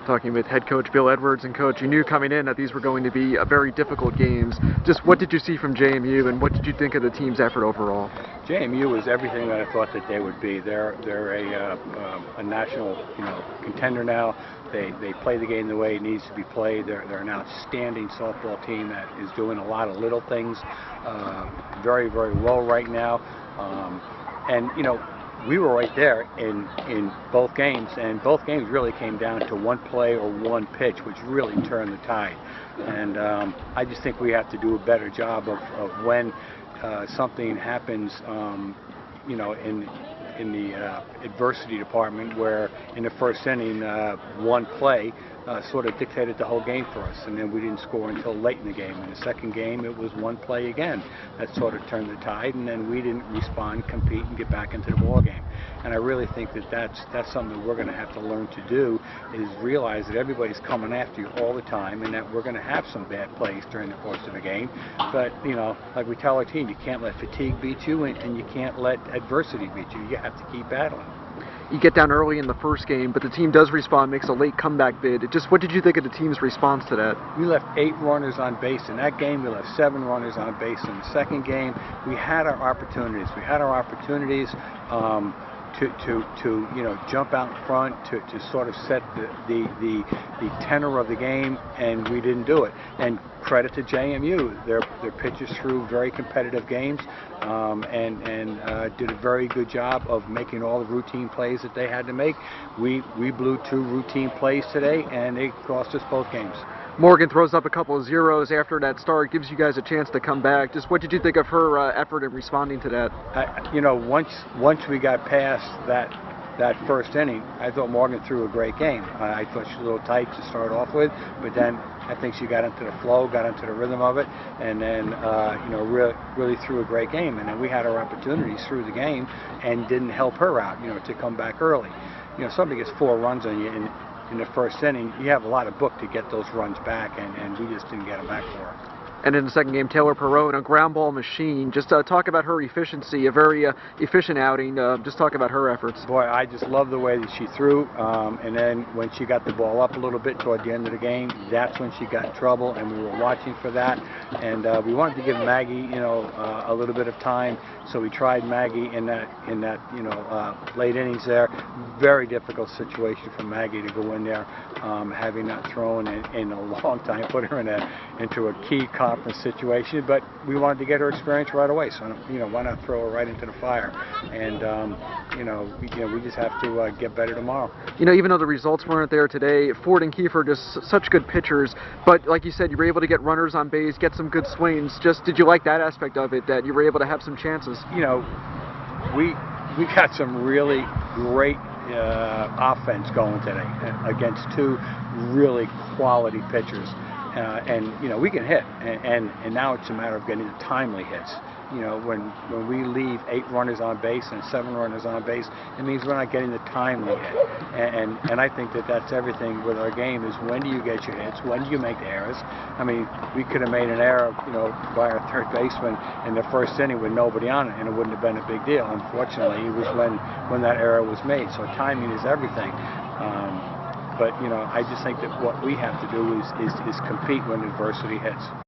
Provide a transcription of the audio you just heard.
Talking with head coach Bill Edwards. And coach, you knew coming in that these were going to be very difficult games. Just what did you see from JMU, and what did you think of the team's effort overall? JMU was everything that I thought that they would be. They're a national contender now. They play the game the way it needs to be played. They're an outstanding softball team that is doing a lot of little things very, very well right now. And we were right there in both games, and both games really came down to one play or one pitch, which really turned the tide. And I just think we have to do a better job of when something happens, in the adversity department, where in the first inning one play sort of dictated the whole game for us, and then we didn't score until late in the game. In the second game, it was one play again that sort of turned the tide, and then we didn't respond, compete, and get back into the ball game. And I really think that that's something we're going to have to learn to do, is realize that everybody's coming after you all the time, and that we're going to have some bad plays during the course of the game. But like we tell our team, you can't let fatigue beat you, and you can't let adversity beat you. You have to keep battling. You get down early in the first game, but the team does respond, makes a late comeback bid. What did you think of the team's response to that? We left 8 runners on base in that game. We left 7 runners on base in the second game. We had our opportunities. We had our opportunities to jump out in front, to sort of set the tenor of the game, and we didn't do it. And credit to JMU, their pitchers threw very competitive games, and did a very good job of making all the routine plays that they had to make. We blew 2 routine plays today, and it cost us both games. Morgan throws up a couple of zeros after that start, gives you guys a chance to come back. Just what did you think of her effort in responding to that? Once we got past that first inning, I thought Morgan threw a great game. I thought she was a little tight to start off with, but then I think she got into the flow, got into the rhythm of it, and then really threw a great game. And then we had our opportunities through the game, and didn't help her out, to come back early. Somebody gets 4 runs on you in the first inning, you have a lot of book to get those runs back, and we just didn't get them back for her. And in the second game, Taylor Perot, a ground ball machine. Just talk about her efficiency, a very efficient outing. Just talk about her efforts. Boy, I just love the way that she threw. And then when she got the ball up a little bit toward the end of the game, that's when she got in trouble, and we were watching for that. And we wanted to give Maggie, a little bit of time. So we tried Maggie in that late innings there. Very difficult situation for Maggie to go in there, having not thrown in a long time, put her into a key conference situation. But we wanted to get her experience right away, so why not throw her right into the fire? And we just have to get better tomorrow. Even though the results weren't there today, Ford and Kiefer just such good pitchers. But like you said, you were able to get runners on base, get some good swings. Just did you like that aspect of it, that you were able to have some chances? We got some really great offense going today against 2 really quality pitchers. And we can hit, and now it's a matter of getting the timely hits. When we leave 8 runners on base and 7 runners on base, it means we're not getting the timely hit. And I think that's everything with our game, is when do you get your hits, when do you make the errors. I mean, we could have made an error, by our third baseman in the first inning with nobody on it, and it wouldn't have been a big deal. Unfortunately, it was when that error was made. So timing is everything. But I just think that what we have to do is compete when adversity hits.